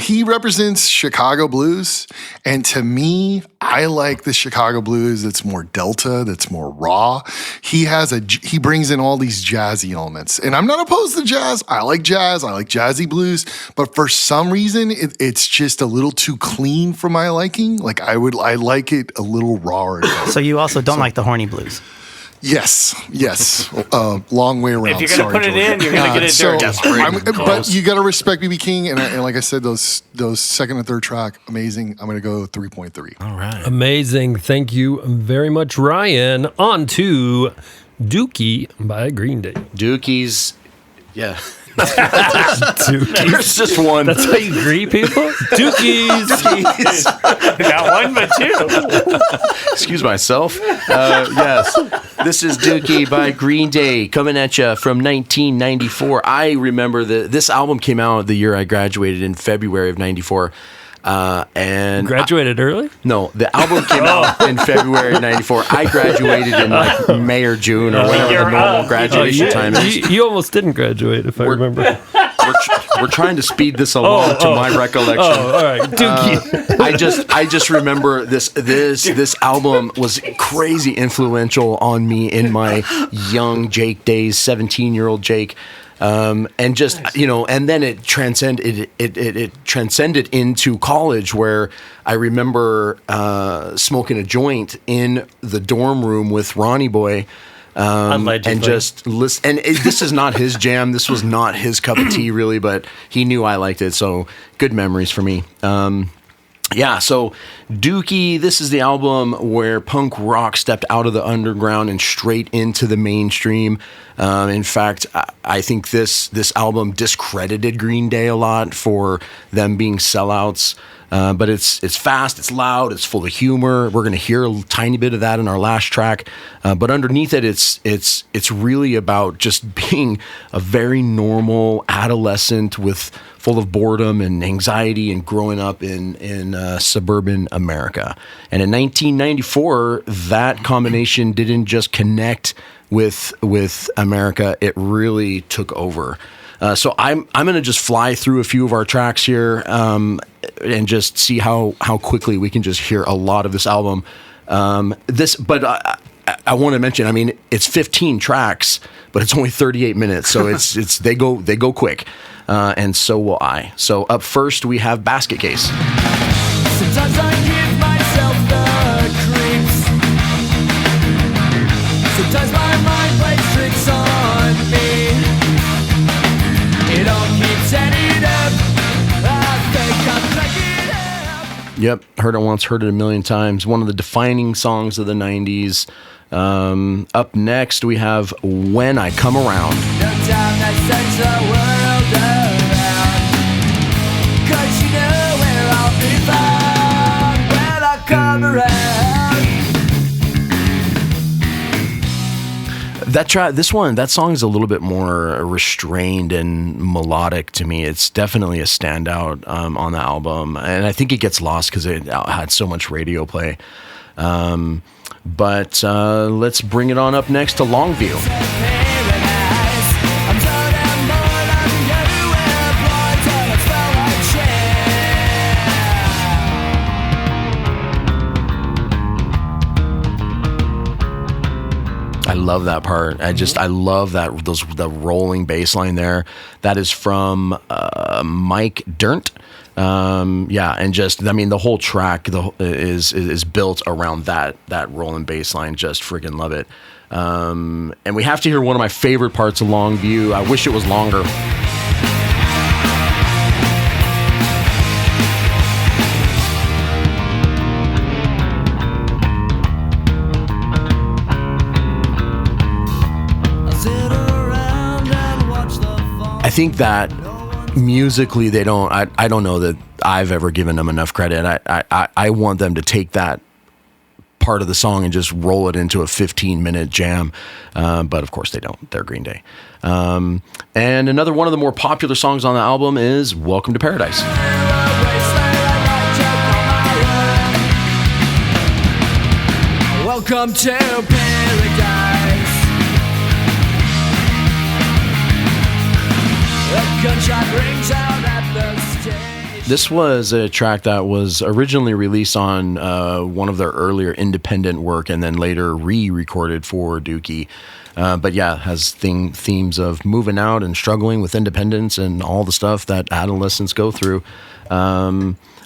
Speaker 3: he represents Chicago blues, and to me, I like the Chicago blues that's more Delta, that's more raw. He brings in all these jazzy elements, and I'm not opposed to jazz. I like jazzy blues, but for some reason, it's just a little too clean for my liking. Like I like it a little rawer.
Speaker 4: So you also don't like the horny blues?
Speaker 3: Yes. Long way around.
Speaker 5: If you're going to put it in, you're going to get it dirty.
Speaker 3: But you got to respect BB King, and like I said, those second and third track, amazing. I'm going to go 3.3.
Speaker 2: All right.
Speaker 1: Amazing. Thank you very much, Ryan. On to Dookie by Green Day.
Speaker 2: Dookie's, yeah.
Speaker 1: Dookie.
Speaker 2: There's just one.
Speaker 1: That's how you greet people? Dookies.
Speaker 5: Not one, but two.
Speaker 2: Excuse myself. Yes. This is Dookie by Green Day coming at you from 1994. I remember this album came out the year I graduated in February of 94. And
Speaker 1: Graduated early?
Speaker 2: No, the album came out in February of 94. I graduated in May or June or whatever the normal graduation time is.
Speaker 1: You almost didn't graduate, if I remember.
Speaker 2: We're trying to speed this along to my recollection.
Speaker 1: Oh, all right. Dookie.
Speaker 2: I just remember this album was crazy influential on me in my young Jake days, 17-year-old Jake. And just, and then it transcended into college, where I remember smoking a joint in the dorm room with Ronnie Boy. And just listen. And this is not his jam. This was not his cup of tea, really, but he knew I liked it. So good memories for me. So Dookie, this is the album where punk rock stepped out of the underground and straight into the mainstream. In fact, I think this album discredited Green Day a lot for them being sellouts. But it's fast, it's loud, it's full of humor. We're going to hear a tiny bit of that in our last track. But underneath it, it's really about just being a very normal adolescent full of boredom and anxiety and growing up in suburban America. And in 1994, that combination didn't just connect with America, it really took over. So I'm going to just fly through a few of our tracks here and just see how quickly we can just hear a lot of this album. But I want to mention, I mean, it's 15 tracks, but it's only 38 minutes, so it's they go quick, and so will I. So up first we have Basket Case.
Speaker 6: Sometimes I give myself the creeps. Sometimes my mind plays tricks on me. It all keeps adding up. I think I'm cracking up.
Speaker 2: Yep, heard it once, heard it a million times. One of the defining songs of the 90s. Up next, we have When I Come Around.
Speaker 6: No time that sends the world around. 'Cause you know where I'll be found when I come around.
Speaker 2: That song is a little bit more restrained and melodic to me. It's definitely a standout on the album, and I think it gets lost because it had so much radio play. But let's bring it on up next to Longview. I love that part. I love the rolling bass line there. That is from Mike Dirnt. And the whole track is built around that rolling bass line. Just freaking love it. And we have to hear one of my favorite parts of Longview. I wish it was longer. I think that musically they don't. I don't know that I've ever given them enough credit. I want them to take that part of the song and just roll it into a 15-minute jam. But of course they don't. They're Green Day. And another one of the more popular songs on the album is Welcome to Paradise.
Speaker 6: Welcome to paradise. A gunshot rings out at the stage.
Speaker 2: This was a track that was originally released on one of their earlier independent work and then later re-recorded for Dookie. But yeah, has themes of moving out and struggling with independence and all the stuff that adolescents go through.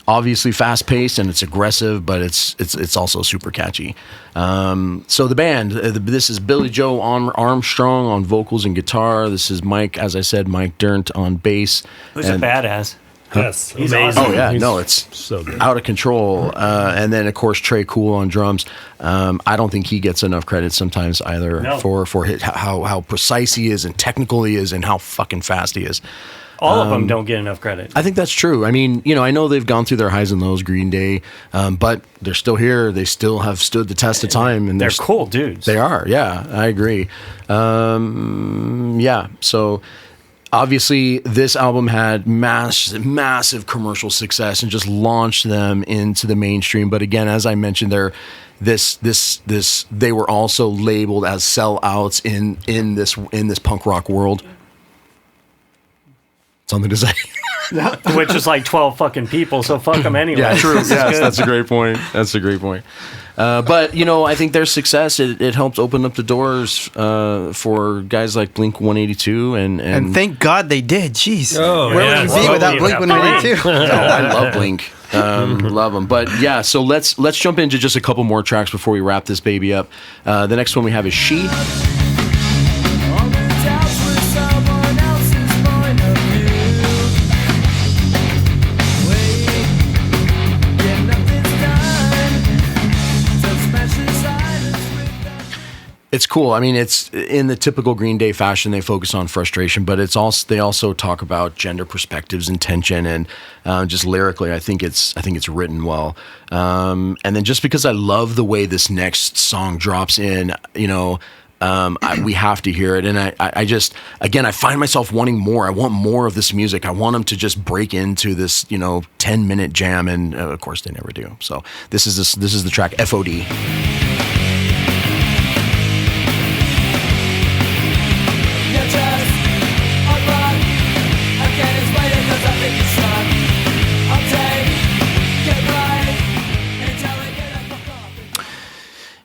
Speaker 2: Obviously fast-paced and it's aggressive, but it's also super catchy. So the band, this is Billy Joe Armstrong on vocals and guitar. This is Mike, as I said, Mike Dirnt on bass.
Speaker 5: Who's a badass?
Speaker 1: Yes,
Speaker 5: He's
Speaker 1: amazing.
Speaker 5: awesome.
Speaker 2: Oh yeah,
Speaker 1: He's
Speaker 2: no, it's
Speaker 1: so good.
Speaker 2: out of control. And then of course Trey Cool on drums. I don't think he gets enough credit sometimes either for how precise he is and technical he is and how fucking fast he is.
Speaker 5: All of them don't get enough credit.
Speaker 2: I think that's true. I mean, I know they've gone through their highs and lows, Green Day, but they're still here. They still have stood the test of time, and
Speaker 5: They're cool dudes.
Speaker 2: They are. Yeah, I agree. Yeah. So obviously, this album had massive commercial success and just launched them into the mainstream. But again, as I mentioned, they were also labeled as sellouts in this punk rock world. Something to say.
Speaker 5: Which is like 12 fucking people, so fuck them anyway.
Speaker 2: Yeah, true.
Speaker 5: This is
Speaker 2: Yes,
Speaker 5: good.
Speaker 2: that's a great point. But I think their success it helped open up the doors for guys like Blink 182
Speaker 4: And thank God they did. Jeez.
Speaker 1: Oh,
Speaker 4: Where
Speaker 1: yeah.
Speaker 4: would we be
Speaker 1: Well,
Speaker 4: without
Speaker 1: yeah.
Speaker 4: Blink 182?
Speaker 2: I love Blink. Love them. But yeah, so let's jump into just a couple more tracks before we wrap this baby up. The next one we have is She.
Speaker 6: All the doubts were someone else's point of view. Wait, yeah, nothing's done. So smash the silence with that.
Speaker 2: It's cool. I mean, it's in the typical Green Day fashion. They focus on frustration, but they also talk about gender perspectives and tension, and just lyrically, I think it's written well. And then just because I love the way this next song drops in, we have to hear it. And I just, again, I find myself wanting more. I want more of this music. I want them to just break into this, 10-minute jam, and of course they never do. So this is the track FOD.
Speaker 6: You're just a rock. I can't explain it 'cause I think you suck. I'll take it right until I get a fuck off.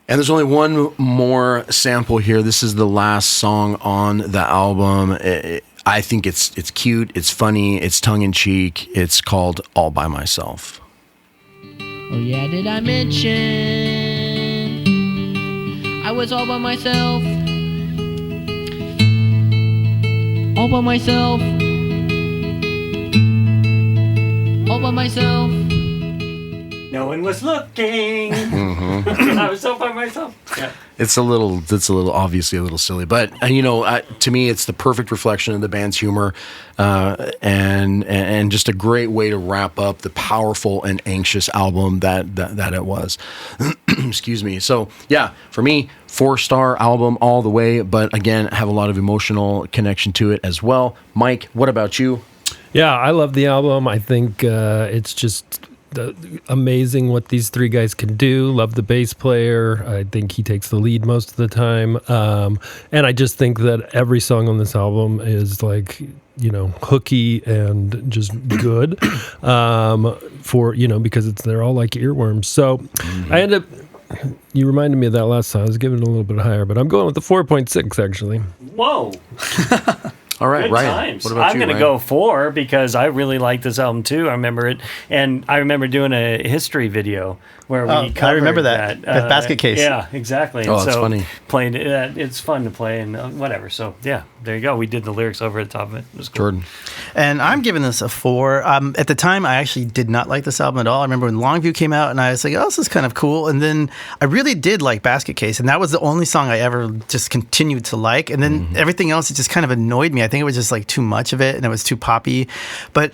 Speaker 2: And there's only one more sample here. This is the last song on the album. I think it's cute, it's funny, it's tongue-in-cheek. It's called All By Myself.
Speaker 8: Oh yeah, did I mention I was all by myself? All by myself. All by myself.
Speaker 5: No one was looking. I was so by myself. Yeah.
Speaker 2: It's a little obviously a little silly, but to me, it's the perfect reflection of the band's humor, and just a great way to wrap up the powerful and anxious album that it was. Excuse me. So yeah, for me, 4-star album all the way, but again, I have a lot of emotional connection to it as well. Mike, what about you?
Speaker 1: Yeah, I love the album. I think it's just amazing what these three guys can do. Love the bass player. I think he takes the lead most of the time. And I just think that every song on this album is like, hooky and just good because they're all like earworms. So I end up, you reminded me of that last song. I was giving it a little bit higher, but I'm going with the 4.6 actually.
Speaker 5: Whoa.
Speaker 2: All right,
Speaker 5: Good
Speaker 2: Ryan.
Speaker 5: times.
Speaker 2: What about
Speaker 5: I'm
Speaker 2: you,
Speaker 5: going to
Speaker 2: Ryan?
Speaker 5: go 4 because I really like this album too. I remember it, and I remember doing a history video where we covered
Speaker 4: I remember that. With Basket Case.
Speaker 5: Yeah, exactly.
Speaker 2: Oh,
Speaker 5: And
Speaker 2: that's
Speaker 5: so
Speaker 2: funny.
Speaker 5: Playing it, it's fun to play and whatever. So yeah, there you go. We did the lyrics over the top of it. It was cool.
Speaker 2: Jordan.
Speaker 4: And I'm giving this a 4. At the time, I actually did not like this album at all. I remember when Longview came out, and I was like, oh, this is kind of cool. And then I really did like Basket Case, and that was the only song I ever just continued to like. And then everything else, it just kind of annoyed me. I think it was just like too much of it, and it was too poppy. But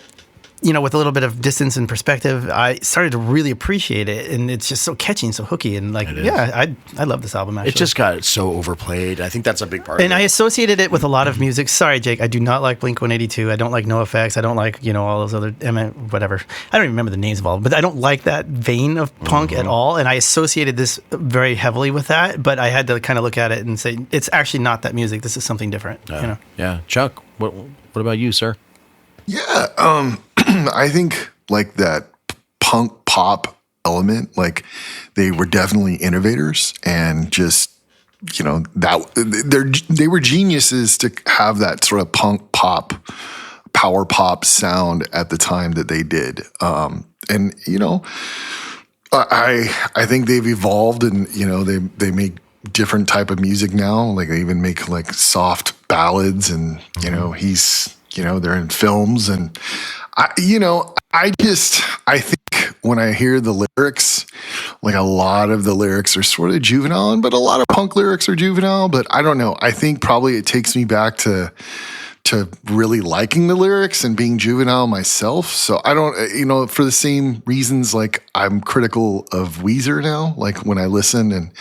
Speaker 4: with a little bit of distance and perspective, I started to really appreciate it, and it's just so catchy and so hooky, and I love this album. Actually,
Speaker 2: it just got so overplayed. I think that's a big part.
Speaker 4: And I associated it with a lot of music. Sorry, Jake, I do not like Blink-182. I don't like NoFX. I don't like all those other whatever. I don't even remember the names of all, but I don't like that vein of punk at all. And I associated this very heavily with that. But I had to kind of look at it and say it's actually not that music. This is something different.
Speaker 2: Yeah, Chuck, what about you, sir?
Speaker 3: Yeah, I think like that punk pop element, like they were definitely innovators and just that they were geniuses to have that sort of punk pop, power pop sound at the time that they did. And I think they've evolved, and they make different type of music now. Like they even make like soft ballads, and they're in films, and I think when I hear the lyrics, like a lot of the lyrics are sort of juvenile, but a lot of punk lyrics are juvenile. But I don't know. I think probably it takes me back to really liking the lyrics and being juvenile myself. So I don't, for the same reasons, like I'm critical of Weezer now, like when I listen and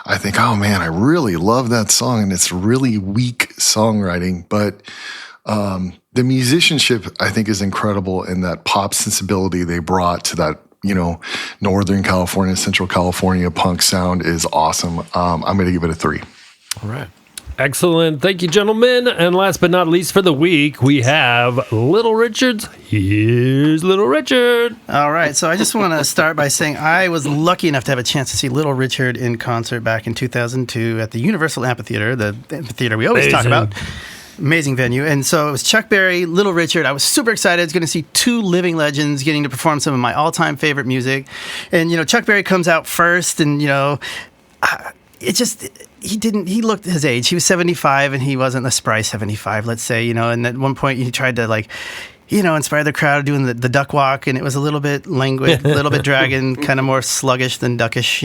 Speaker 3: I think, oh man, I really love that song and it's really weak songwriting. But the musicianship, I think, is incredible, and that pop sensibility they brought to that, Northern California, Central California punk sound is awesome. I'm going to give it a 3.
Speaker 1: All right. Excellent. Thank you, gentlemen. And last but not least for the week, we have Little Richard's. Here's Little Richard.
Speaker 4: All right. So I just want to start by saying I was lucky enough to have a chance to see Little Richard in concert back in 2002 at the Universal Amphitheater, the amphitheater we always talk about. Amazing venue. And so it was Chuck Berry, Little Richard. I was super excited. I was going to see two living legends getting to perform some of my all-time favorite music. And, Chuck Berry comes out first, and, he looked his age. He was 75, and he wasn't a spry 75, let's say, and at one point he tried to, inspire the crowd doing the duck walk, and it was a little bit languid, a little bit dragon, kind of more sluggish than duckish,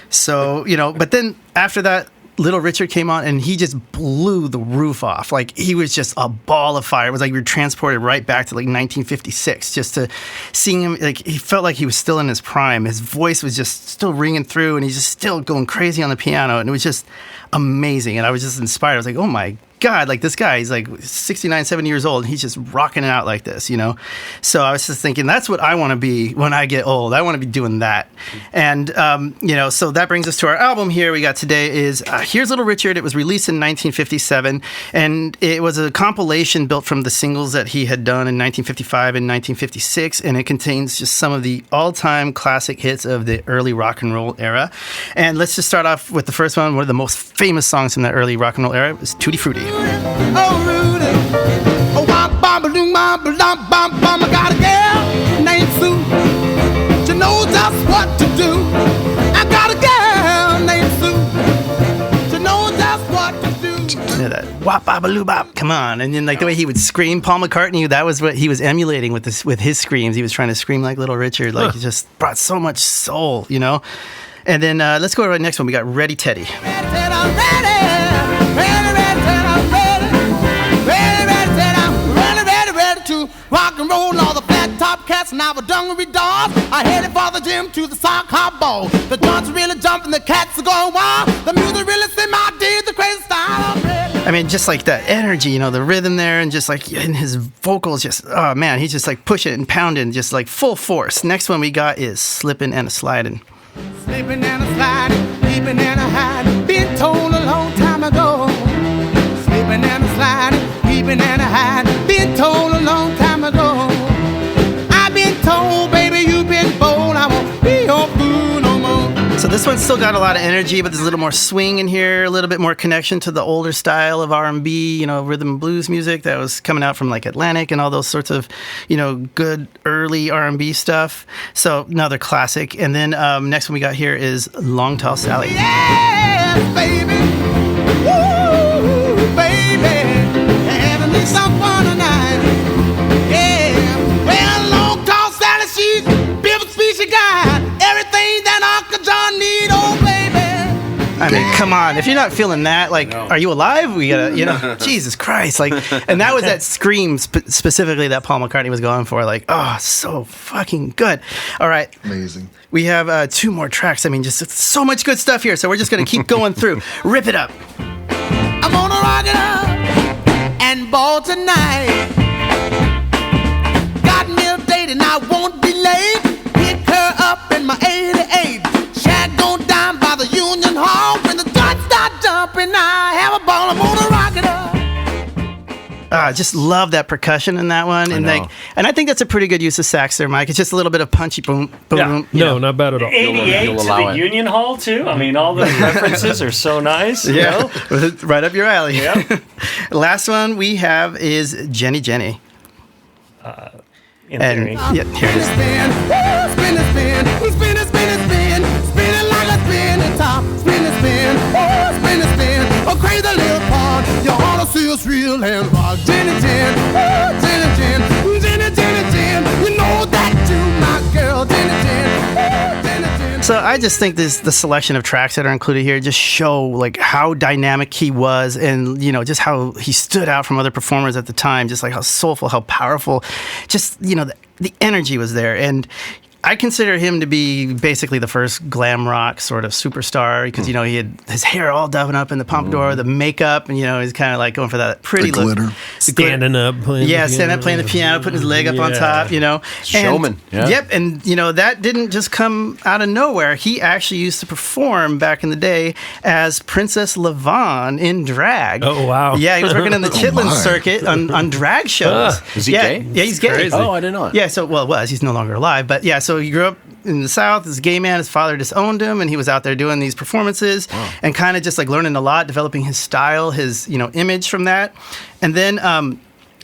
Speaker 4: So, but then after that, Little Richard came on, and he just blew the roof off. Like, he was just a ball of fire. It was like we were transported right back to 1956 just to seeing him. Like, he felt like he was still in his prime. His voice was just still ringing through, and he's just still going crazy on the piano, and it was just amazing. And I was just inspired. I was like, oh my God, like this guy, he's like 69, 70 years old, and he's just rocking it out like this, So I was just thinking, that's what I want to be when I get old. I want to be doing that. And, so that brings us to our album here we got today is Here's Little Richard. It was released in 1957, and it was a compilation built from the singles that he had done in 1955 and 1956, and it contains just some of the all-time classic hits of the early rock and roll era. And let's just start off with the first one. One of the most famous songs from that early rock and roll era was Tutti Frutti.
Speaker 6: Oh, Rudy. Oh, I got a girl named Sue. She knows just what to do. I got a girl named Sue. She knows just what to do.
Speaker 4: Yeah, that wop bop loo bop. Come on. And then the way he would scream, Paul McCartney, that was what he was emulating with his screams. He was trying to scream like Little Richard. Like, he just brought so much soul, And then let's go to the next one. We got Ready Teddy.
Speaker 6: Rock and roll, all the flat top cats and our dungaree dogs are headed for the gym to the sock hop ball. The joints are really jumping, the cats are going wild. The music really set my day, the crazy style.
Speaker 4: I mean, just like that energy, the rhythm there, and just like and his vocals, just oh man, he's just like pushing and pounding, just like full force. Next one we got is Slippin' and a Slidin'.
Speaker 6: Slipping and a sliding, peeping and a hiding, been told a long time ago. Slipping and a sliding, peeping and a hiding, been told a long time ago. I've been told, baby, you've been bold, I won't be your fool no more.
Speaker 4: So this one's still got a lot of energy, but there's a little more swing in here, a little bit more connection to the older style of R&B, rhythm and blues music that was coming out from like Atlantic and all those sorts of, good early R&B stuff. So another classic. And then next one we got here is Long Tall Sally.
Speaker 6: Yes, baby. Woo, baby. Having me some fun tonight. Yeah. Well, Long Tall Sally, she's beautiful species guy. Everything that Uncle John need, oh baby.
Speaker 4: I mean, come on. If you're not feeling that, like, are you alive? We gotta, Jesus Christ. Like, and that was that scream specifically that Paul McCartney was going for. Like, oh, so fucking good. All right.
Speaker 3: Amazing.
Speaker 4: We have 2 more tracks. I mean, just so much good stuff here. So we're just going to keep going through. Rip it up.
Speaker 6: I'm gonna rock it up and ball tonight. Got me a date and I won't be late. Pick her up in my 88. Shag gon' dine by the Union Hall. When the dots start jumping, I have a ball. I'm gonna rock it up.
Speaker 4: I just love that percussion in that one. And I think that's a pretty good use of sax there, Mike. It's just a little bit of punchy boom, boom,
Speaker 1: Yeah.
Speaker 4: boom.
Speaker 1: No, not bad at all.
Speaker 5: 88
Speaker 2: You'll
Speaker 5: to
Speaker 2: allow
Speaker 5: the
Speaker 2: it.
Speaker 5: Union Hall, too. I mean, all the references are so nice. You know?
Speaker 4: Right up your alley.
Speaker 5: Yep.
Speaker 4: Last one we have is Jenny Jenny.
Speaker 5: In
Speaker 4: And
Speaker 5: theory.
Speaker 4: yeah, here it is.
Speaker 6: Spin, spin, spin, spin, spin, spin, spin it like a spin and top, spin and spin, spin and spin, a crazy little part. You ought to see us real and rock. Jenny Jen, Jenny Jen, Jenny Jenny Jen, you know that you my girl, Jenny Jen, Jenny Jen.
Speaker 4: So I just think the selection of tracks that are included here just show like how dynamic he was, and you know just how he stood out from other performers at the time. Just like how soulful, how powerful, just the energy was there. And I consider him to be basically the first glam rock sort of superstar because he had his hair all done up in the pompadour, the makeup, and he's kind of like going for that pretty
Speaker 3: The
Speaker 4: look.
Speaker 3: glitter.
Speaker 1: Standing up, playing the
Speaker 4: standing up, playing the piano, putting his leg up on top,
Speaker 2: Showman, yeah.
Speaker 4: Yep, and that didn't just come out of nowhere. He actually used to perform back in the day as Princess Lavon in drag.
Speaker 1: Oh, wow.
Speaker 4: Yeah, he was working in the Chitlin
Speaker 3: my.
Speaker 4: circuit on drag shows.
Speaker 2: Is he
Speaker 4: yeah,
Speaker 2: gay?
Speaker 4: Yeah, he's gay.
Speaker 1: crazy.
Speaker 2: Oh, I didn't know that.
Speaker 4: Yeah, so he's no longer alive, but yeah, so he grew up in the South as a gay man. His father disowned him, and he was out there doing these performances and kind of just like learning a lot, developing his style, his image from that. And then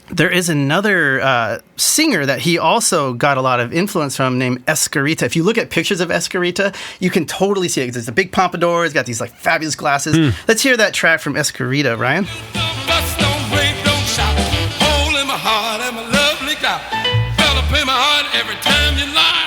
Speaker 4: there is another singer that he also got a lot of influence from named Escarita. If you look at pictures of Escarita, you can totally see it. It's a big pompadour. He's got these like fabulous glasses. Let's hear that track from Escarita, Ryan.
Speaker 9: Bust, don't break, don't shout. Hole in my heart and my love leaked out. Fell up in my heart every time you lied.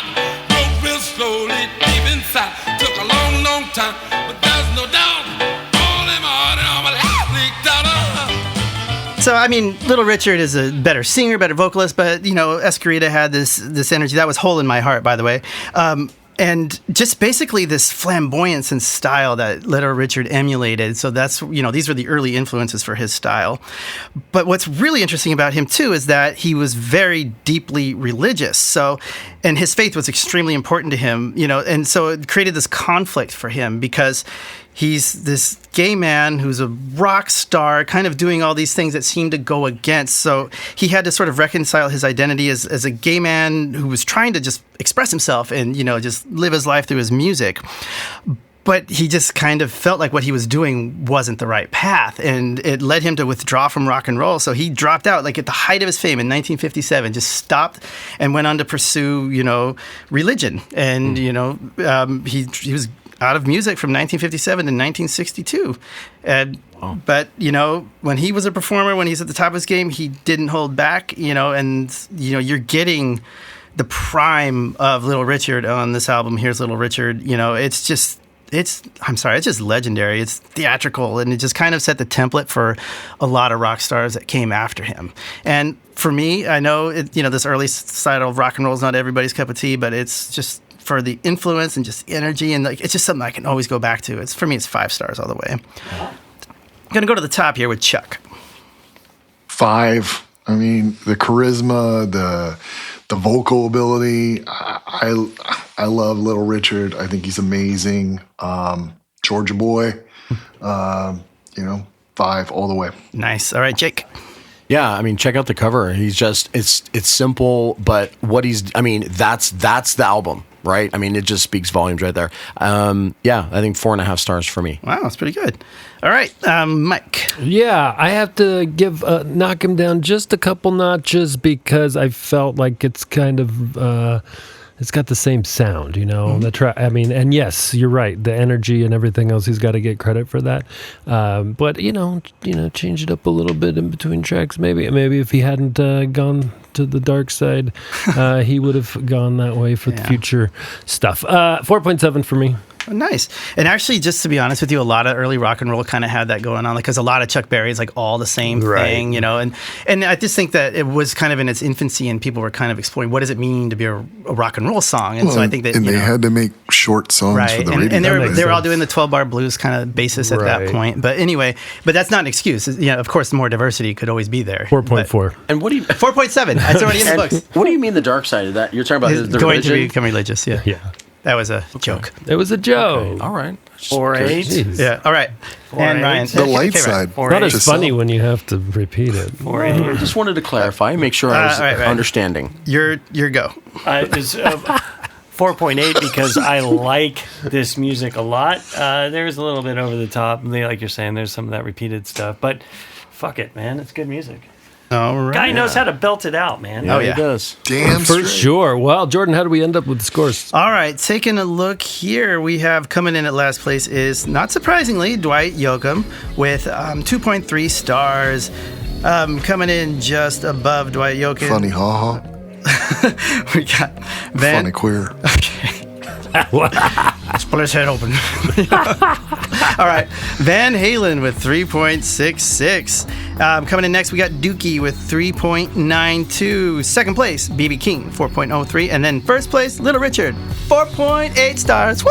Speaker 9: Broke real slowly deep inside. Took a long, long time, but there's no doubt. Hole in my heart and all my love leaked out.
Speaker 4: So, I mean, Little Richard is a better singer, better vocalist, but, Escarita had this energy. That was Hole in My Heart, by the way. And just basically this flamboyance and style that Little Richard emulated. So that's, these were the early influences for his style. But what's really interesting about him, too, is that he was very deeply religious. So, and his faith was extremely important to him, and so it created this conflict for him because he's this gay man who's a rock star, kind of doing all these things that seem to go against. So he had to sort of reconcile his identity as a gay man who was trying to just express himself and, just live his life through his music. But he just kind of felt like what he was doing wasn't the right path, and it led him to withdraw from rock and roll. So he dropped out, like at the height of his fame in 1957, just stopped and went on to pursue, religion. And, he was out of music from 1957 to 1962. But, when he was a performer, when he's at the top of his game, he didn't hold back, and, you're getting the prime of Little Richard on this album. Here's Little Richard. It's just legendary. It's theatrical, and it just kind of set the template for a lot of rock stars that came after him. And for me, I know, this early side of rock and roll is not everybody's cup of tea, but it's just for the influence and just energy, and it's just something I can always go back to. For me, it's 5 stars all the way. I'm going to go to the top here with Chuck.
Speaker 3: 5. I mean, the charisma, the vocal ability. I love Little Richard. I think he's amazing. Georgia boy. 5 all the way.
Speaker 4: Nice. All right, Jake.
Speaker 2: Yeah, I mean, check out the cover. He's just it's simple, but that's the album, right? I mean, it just speaks volumes right there. Yeah, I think 4.5 stars for me.
Speaker 4: Wow, that's pretty good. All right, Mike.
Speaker 1: Yeah, I have to knock him down just a couple notches because I felt like it's kind of it's got the same sound, the track. I mean, and yes, you're right. The energy and everything else, he's got to get credit for that. But change it up a little bit in between tracks. Maybe if he hadn't gone to the dark side, he would have gone that way for the future stuff. 4.7 for me.
Speaker 4: Nice. And actually, just to be honest with you, a lot of early rock and roll kind of had that going on, because a lot of Chuck Berry is like all the same thing, you know. And I just think that it was kind of in its infancy, and people were kind of exploring what does it mean to be a rock and roll song. And so I think that
Speaker 3: they had to make short songs for the radio.
Speaker 4: And they were all doing the 12-bar blues kind of basis at that point. But anyway, but that's not an excuse. You know, of course, more diversity could always be there.
Speaker 1: 4.4.
Speaker 2: And what do you
Speaker 4: 4.7? That's already in the books.
Speaker 2: What do you mean the dark side of that? You're talking about the
Speaker 4: going
Speaker 2: religion?
Speaker 4: to become religious. Yeah. That was a joke.
Speaker 1: It was a joke.
Speaker 2: Okay. All right.
Speaker 5: 4.8.
Speaker 4: Yeah. All right. And Ryan,
Speaker 3: The light side.
Speaker 1: Not as funny when you have to repeat it.
Speaker 2: 4.8. I just wanted to clarify, make sure I was understanding.
Speaker 4: Your go.
Speaker 5: It's 4.8 because I like this music a lot. There's a little bit over the top, like you're saying. There's some of that repeated stuff, but fuck it, man. It's good music.
Speaker 4: All right.
Speaker 5: Guy knows how to belt it out, man.
Speaker 2: Yeah, he does.
Speaker 3: Damn
Speaker 1: For
Speaker 3: straight.
Speaker 1: sure. Well, Jordan, how do we end up with the scores?
Speaker 4: All right, taking a look here, we have coming in at last place is, not surprisingly, Dwight Yoakam with 2.3 stars. Coming in just above Dwight Yoakam.
Speaker 3: Funny haha.
Speaker 4: We got Van.
Speaker 3: Funny queer.
Speaker 4: Split his head open. All right, Van Halen with 3.66. Coming in next, we got Dookie with 3.92. Second place, BB King, 4.03. And then first place, Little Richard, 4.8 stars. Woo!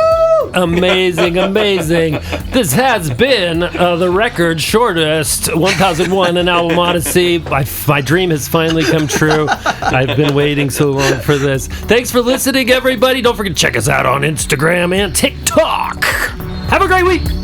Speaker 1: Amazing, amazing. This has been the record shortest 1001 an album odyssey. My dream has finally come true. I've been waiting so long for this. Thanks for listening, everybody. Don't forget to check us out on Instagram and TikTok. Have a great week.